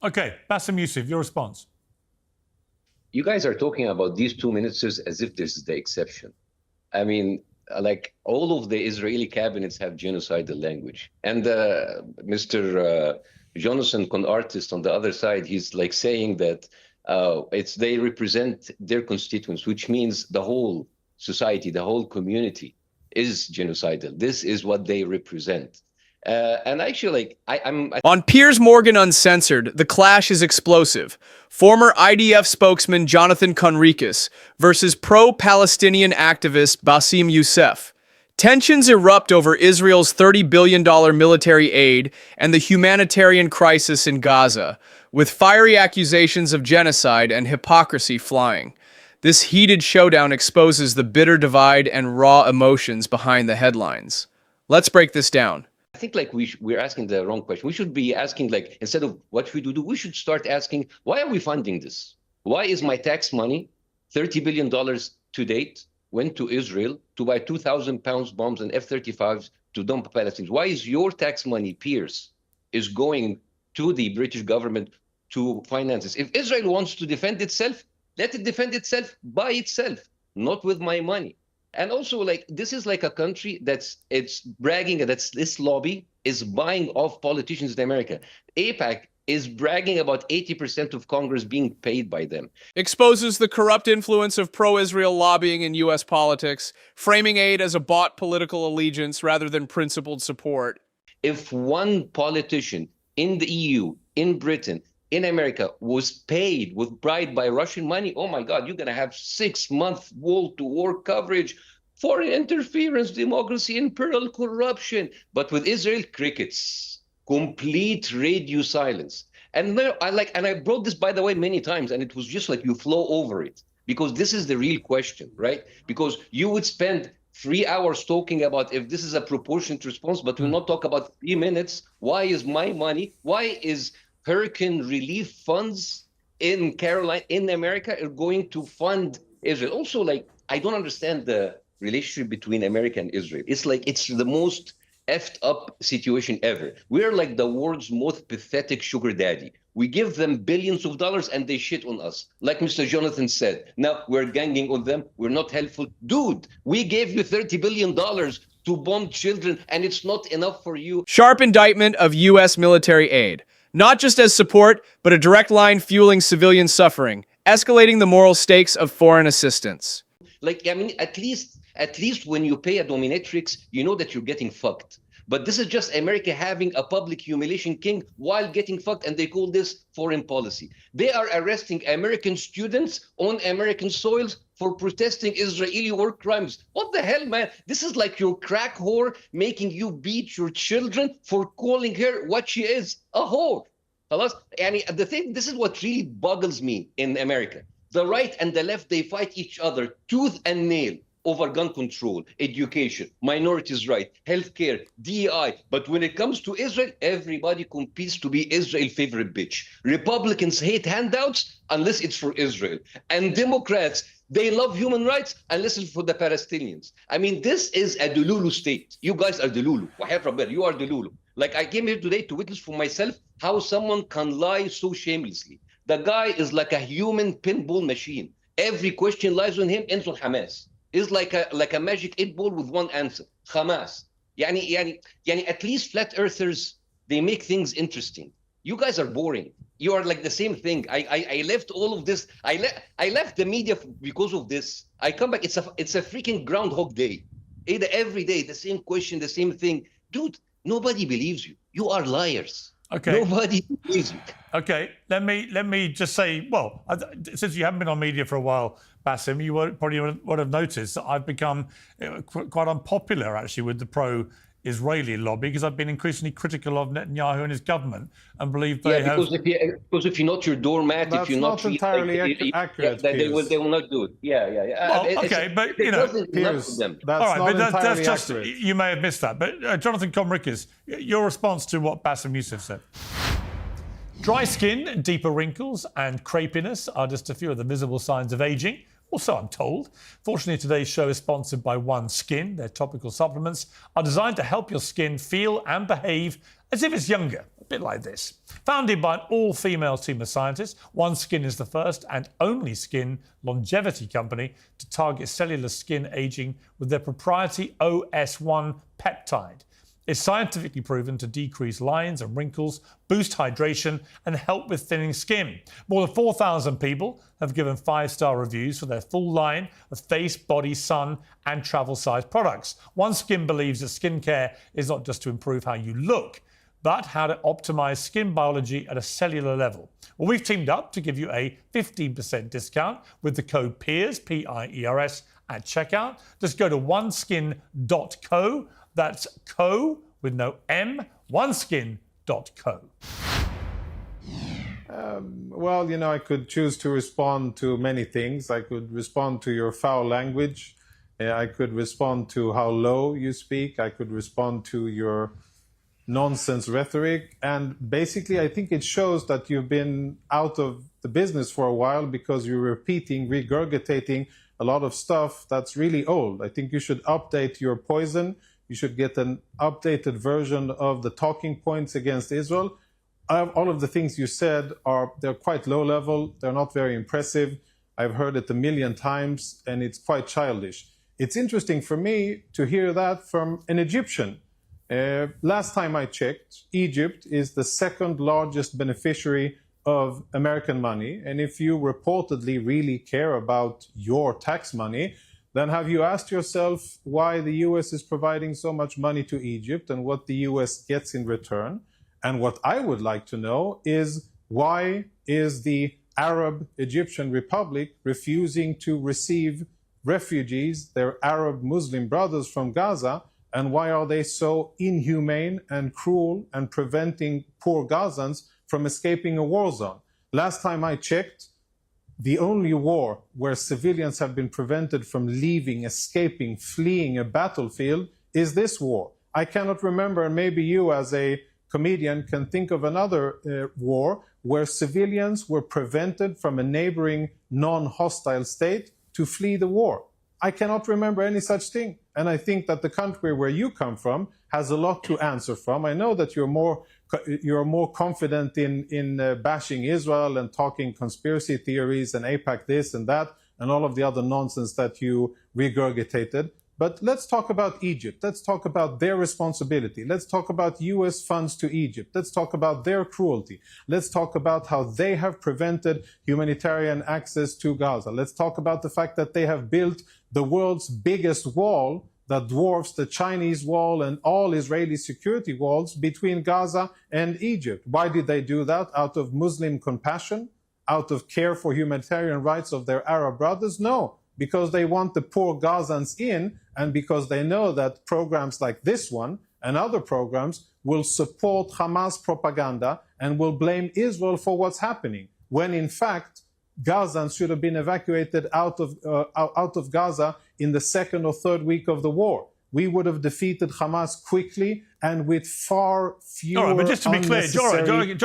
Okay, Bassim Youssef, your response. You guys are talking about these 2 ministers as if this is the exception. I mean, like all of the Israeli cabinets have genocidal language. And Mr. Jonathan, con artist on the other side, he's like saying that they represent their constituents, which means the whole society, the whole community is genocidal. This is what they represent. And actually, On Piers Morgan Uncensored, the clash is explosive. Former IDF spokesman Jonathan Conricus versus pro-Palestinian activist Bassim Youssef. Tensions erupt over Israel's $30 billion military aid and the humanitarian crisis in Gaza, with fiery accusations of genocide and hypocrisy flying. This heated showdown exposes the bitter divide and raw emotions behind the headlines. Let's break this down. I think like we're asking the wrong question. We should be asking, like, instead of what should we do, we should start asking, why are we funding this? Why is my tax money, $30 billion to date, went to Israel to buy 2,000 pounds bombs and F-35s to dump Palestinians? Why is your tax money, Piers, is going to the British government to finance this? If Israel wants to defend itself, let it defend itself by itself, not with my money. And also, like, this is like a country it's bragging that this lobby is buying off politicians in America. AIPAC is bragging about 80% of Congress being paid by them. Exposes the corrupt influence of pro-Israel lobbying in U.S. politics, framing aid as a bought political allegiance rather than principled support. If one politician in the EU, in Britain, in America was paid with bribed by Russian money, oh my God, you're going to have 6-month wall-to-war coverage, foreign interference, democracy, imperial corruption. But with Israel, crickets, complete radio silence. And I brought this, by the way, many times, and it was just like you flow over it, because this is the real question, right? Because you would spend 3 hours talking about if this is a proportionate response, but we'll not talk about 3 minutes. Why is my money? Why is hurricane relief funds in America are going to fund Israel? Also, like, I don't understand the relationship between America and Israel. It's like, it's the most effed up situation ever. We're like the world's most pathetic sugar daddy. We give them billions of dollars and they shit on us. Like Mr. Jonathan said, now we're ganging on them. We're not helpful. Dude, we gave you $30 billion to bomb children and it's not enough for you. Sharp indictment of U.S. military aid. Not just as support, but a direct line fueling civilian suffering, escalating the moral stakes of foreign assistance. Like, I mean, at least when you pay a dominatrix, you know that you're getting fucked. But this is just America having a public humiliation king while getting fucked, and they call this foreign policy. They are arresting American students on American soils for protesting Israeli war crimes. What the hell, man? This is like your crack whore making you beat your children for calling her what she is, a whore. The thing, this is what really boggles me in America. The right and the left, they fight each other tooth and nail over gun control, education, minorities' rights, healthcare, DEI. But when it comes to Israel, everybody competes to be Israel's favorite bitch. Republicans hate handouts unless it's for Israel. And Democrats, they love human rights unless it's for the Palestinians. I mean, this is a Delulu state. You guys are Delulu. You are Delulu. Like, I came here today to witness for myself how someone can lie so shamelessly. The guy is like a human pinball machine. Every question lies on him, ends on Hamas. Is like a magic 8-ball with one answer. Hamas. Yani, at least flat earthers, they make things interesting. You guys are boring. You are like the same thing. I left all of this. I left the media because of this. I come back. It's a freaking Groundhog Day. Every day, the same question, the same thing. Dude, nobody believes you. You are liars. Okay. Nobody believes you. Okay, let me just say, well, since you haven't been on media for a while, Bassim, you probably would have noticed that I've become quite unpopular, actually, with the pro-Israeli lobby, because I've been increasingly critical of Netanyahu and his government and believe they have... Because if you're not your doormat, that's if you're not entirely accurate, they will not do it. Well, okay, but, you know... Piers, that's all right, but that's just... accurate. You may have missed that. But Jonathan Conricus, your response to what Bassim Youssef said. Dry skin, deeper wrinkles and crepiness are just a few of the visible signs of ageing. Or so I'm told. Fortunately, today's show is sponsored by One Skin. Their topical supplements are designed to help your skin feel and behave as if it's younger. bit like this. Founded by an all-female team of scientists, OneSkin is the first and only skin longevity company to target cellular skin aging with their proprietary OS1 peptide. It's scientifically proven to decrease lines and wrinkles, boost hydration, and help with thinning skin. More than 4,000 people have given 5-star reviews for their full line of face, body, sun, and travel-size products. OneSkin believes that skincare is not just to improve how you look, but how to optimize skin biology at a cellular level. Well, we've teamed up to give you a 15% discount with the code PEERS, P-I-E-R-S, at checkout. Just go to oneskin.co. That's co with no M, oneskin.co. Well, you know, I could choose to respond to many things. I could respond to your foul language. I could respond to how low you speak. I could respond to your nonsense rhetoric. And basically, I think it shows that you've been out of the business for a while because you're repeating, regurgitating a lot of stuff that's really old. I think you should update your poison. You should get an updated version of the talking points against Israel. All of the things you said they're quite low level. They're not very impressive. I've heard it a million times, and it's quite childish. It's interesting for me to hear that from an Egyptian. Last time I checked, Egypt is the second largest beneficiary of American money. And if you reportedly really care about your tax money, then have you asked yourself why the US is providing so much money to Egypt and what the US gets in return? And what I would like to know is why is the Arab Egyptian Republic refusing to receive refugees, their Arab Muslim brothers from Gaza, and why are they so inhumane and cruel and preventing poor Gazans from escaping a war zone? Last time I checked, the only war where civilians have been prevented from leaving, escaping, fleeing a battlefield is this war. I cannot remember, and maybe you as a comedian can think of another war where civilians were prevented from a neighboring non-hostile state to flee the war. I cannot remember any such thing. And I think that the country where you come from has a lot to answer from. I know that you're more confident in bashing Israel and talking conspiracy theories and AIPAC this and that and all of the other nonsense that you regurgitated. But let's talk about Egypt. Let's talk about their responsibility. Let's talk about US funds to Egypt. Let's talk about their cruelty. Let's talk about how they have prevented humanitarian access to Gaza. Let's talk about the fact that they have built the world's biggest wall that dwarfs the Chinese wall and all Israeli security walls between Gaza and Egypt. Why did they do that? Out of Muslim compassion? Out of care for humanitarian rights of their Arab brothers? No, because they want the poor Gazans in, and because they know that programs like this one and other programs will support Hamas propaganda and will blame Israel for what's happening, when in fact Gazans should have been evacuated out of Gaza in the second or third week of the war. We would have defeated Hamas quickly and with far fewer. All right, but just to be clear, Jonathan,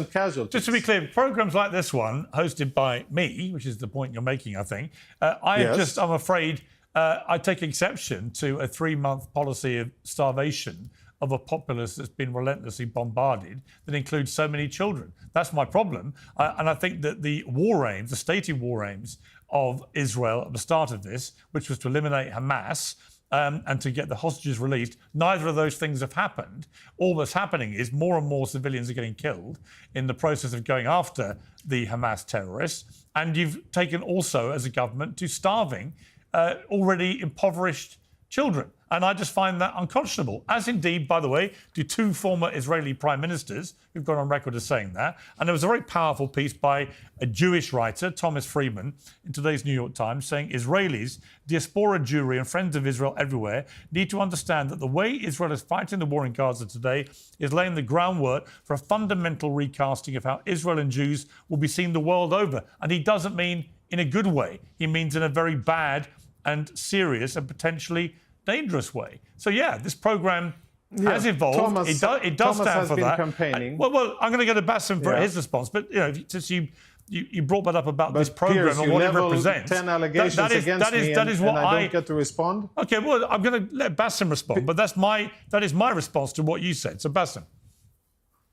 casualties. Just to be clear, programs like this one, hosted by me, which is the point you're making, I think, I'm afraid, I take exception to a 3-month policy of starvation of a populace that's been relentlessly bombarded that includes so many children. That's my problem. And I think that the war aims, the stated war aims of Israel at the start of this, which was to eliminate Hamas and to get the hostages released, neither of those things have happened. All that's happening is more and more civilians are getting killed in the process of going after the Hamas terrorists. And you've taken also, as a government, to starving already impoverished children. And I just find that unconscionable, as indeed, by the way, do 2 former Israeli prime ministers who've gone on record as saying that. And there was a very powerful piece by a Jewish writer, Thomas Friedman, in today's New York Times, saying Israelis, diaspora Jewry and friends of Israel everywhere need to understand that the way Israel is fighting the war in Gaza today is laying the groundwork for a fundamental recasting of how Israel and Jews will be seen the world over. And he doesn't mean in a good way. He means in a very bad and serious and potentially dangerous way. So yeah, this program has evolved. It does stand for that. Campaigning. Well, I'm going to go to Bassim for his response. But since you brought that up about this program and what it represents, 10 allegations against me, and I don't get to respond. Okay, well, I'm going to let Bassim respond, but that is my response to what you said. So Bassim.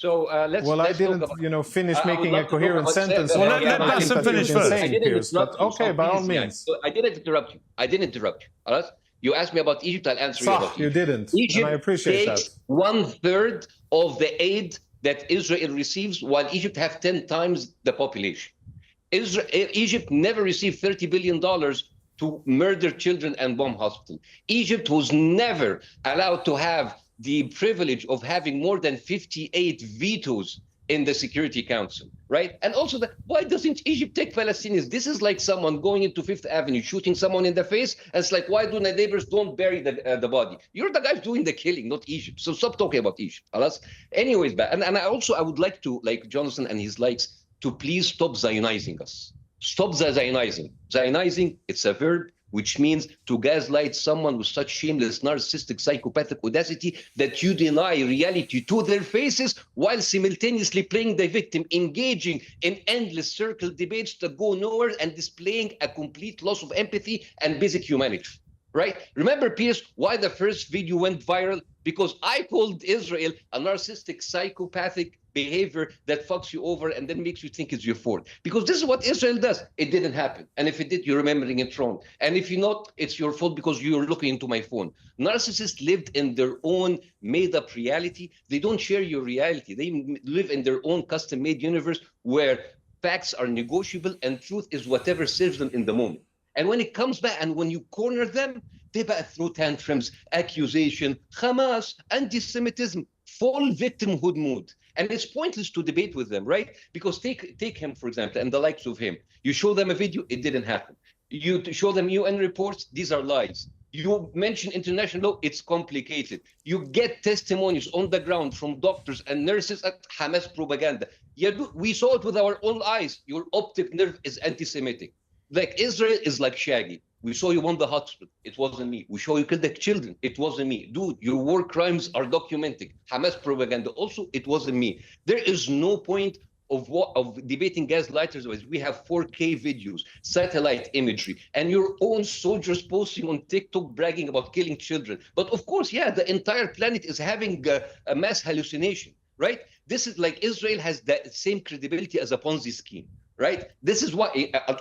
So Well, I let's talk didn't, about. finish I would making a love to talk coherent about sentence Well, about let that. I think Bassim that finish you're first. I insane, didn't Piers. But interrupt you. okay, So by all please, yeah. means. So I didn't interrupt you. I didn't interrupt you. All right? You asked me about Egypt. I'll answer you Sah, about you Egypt. didn't, and I Egypt appreciate that. takes 1/3 of the aid that Israel receives, while Egypt have 10 times the population. Egypt never received $30 billion to murder children and bomb hospitals. Egypt was never allowed to have the privilege of having more than 58 vetoes in the Security Council, right? And also, why doesn't Egypt take Palestinians? This is like someone going into Fifth Avenue, shooting someone in the face. And it's like, why do the neighbors don't bury the body? You're the guys doing the killing, not Egypt. So stop talking about Egypt. Anyways, and I would like to, like Jonathan and his likes, to please stop Zionizing us. Stop the Zionizing. Zionizing, it's a verb which means to gaslight someone with such shameless, narcissistic, psychopathic audacity that you deny reality to their faces while simultaneously playing the victim, engaging in endless circle debates that go nowhere and displaying a complete loss of empathy and basic humanity. Right? Remember, Piers, why the first video went viral? Because I called Israel a narcissistic, psychopathic behavior that fucks you over and then makes you think it's your fault. Because this is what Israel does. It didn't happen. And if it did, you're remembering it wrong. And if you're not, it's your fault because you're looking into my phone. Narcissists lived in their own made-up reality. They don't share your reality. They live in their own custom-made universe where facts are negotiable and truth is whatever serves them in the moment. And when it comes back and when you corner them, they back throw tantrums, accusation, Hamas, anti-Semitism, full victimhood mood. And it's pointless to debate with them, right? Because take him, for example, and the likes of him. You show them a video, it didn't happen. You show them UN reports, these are lies. You mention international law, it's complicated. You get testimonies on the ground from doctors and nurses at Hamas propaganda. We saw it with our own eyes. Your optic nerve is anti-Semitic. Like Israel is like Shaggy. We saw you won the hospital. It wasn't me. We saw you killed the children. It wasn't me. Dude, your war crimes are documented. Hamas propaganda. Also, it wasn't me. There is no point of debating gaslighters. We have 4K videos, satellite imagery, and your own soldiers posting on TikTok bragging about killing children. But of course, yeah, the entire planet is having a mass hallucination, right? This is like Israel has the same credibility as a Ponzi scheme. Right? This is what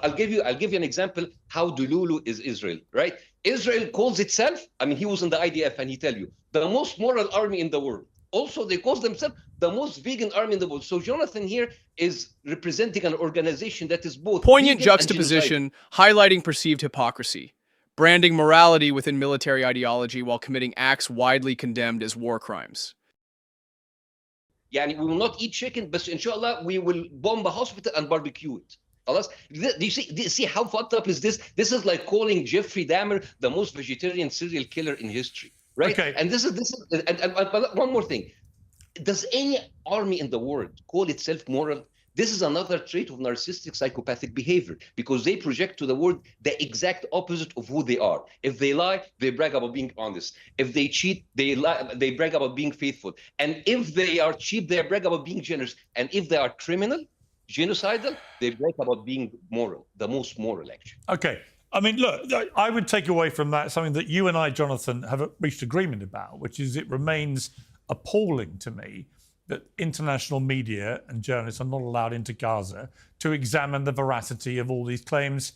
I'll give you an example how Dululu is Israel, right? Israel calls itself, I mean, he was in the IDF and he tell you, the most moral army in the world. Also, they call themselves the most vegan army in the world. So Jonathan here is representing an organization that is both Poignant vegan juxtaposition, highlighting perceived hypocrisy, branding morality within military ideology while committing acts widely condemned as war crimes. Yani we will not eat chicken, but inshallah we will bomb a hospital and barbecue it. Do you see how fucked up is this? This is like calling Jeffrey Dahmer the most vegetarian serial killer in history, right? Okay. And this is but one more thing. Does any army in the world call itself moral? This is another trait of narcissistic psychopathic behavior because they project to the world the exact opposite of who they are. If they lie, they brag about being honest. If they cheat, they brag about being faithful. And if they are cheap, they brag about being generous. And if they are criminal, genocidal, they brag about being moral, the most moral, actually. Okay. I mean, look, I would take away from that something that you and I, Jonathan, have reached agreement about, which is it remains appalling to me that international media and journalists are not allowed into Gaza to examine the veracity of all these claims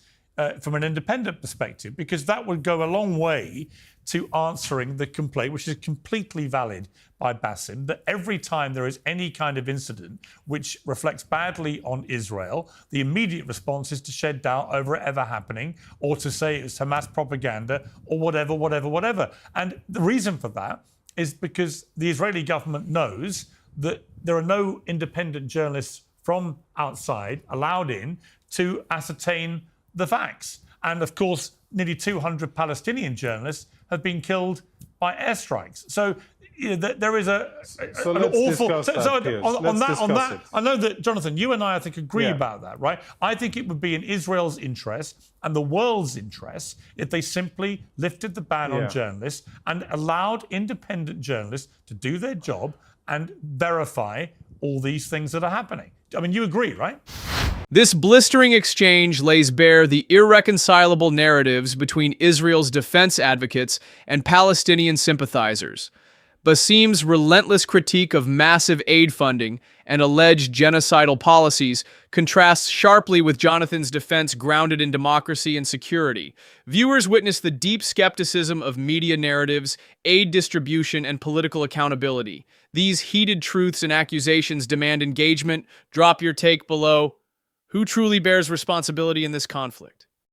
from an independent perspective, because that would go a long way to answering the complaint, which is completely valid by Bassim, that every time there is any kind of incident which reflects badly on Israel, the immediate response is to shed doubt over it ever happening or to say it's Hamas propaganda or whatever. And the reason for that is because the Israeli government knows that there are no independent journalists from outside allowed in to ascertain the facts. And of course, nearly 200 Palestinian journalists have been killed by airstrikes. So there is an awful. Discuss that, on that, it. I know that Jonathan, you and I think agree Yeah. about that, right? I think it would be in Israel's interest and the world's interest if they simply lifted the ban on journalists and allowed independent journalists to do their job and verify all these things that are happening. I mean, you agree, right? This blistering exchange lays bare the irreconcilable narratives between Israel's defense advocates and Palestinian sympathizers. Bassim's relentless critique of massive aid funding and alleged genocidal policies contrasts sharply with Jonathan's defense grounded in democracy and security. Viewers witness the deep skepticism of media narratives, aid distribution, and political accountability. These heated truths and accusations demand engagement. Drop your take below. Who truly bears responsibility in this conflict?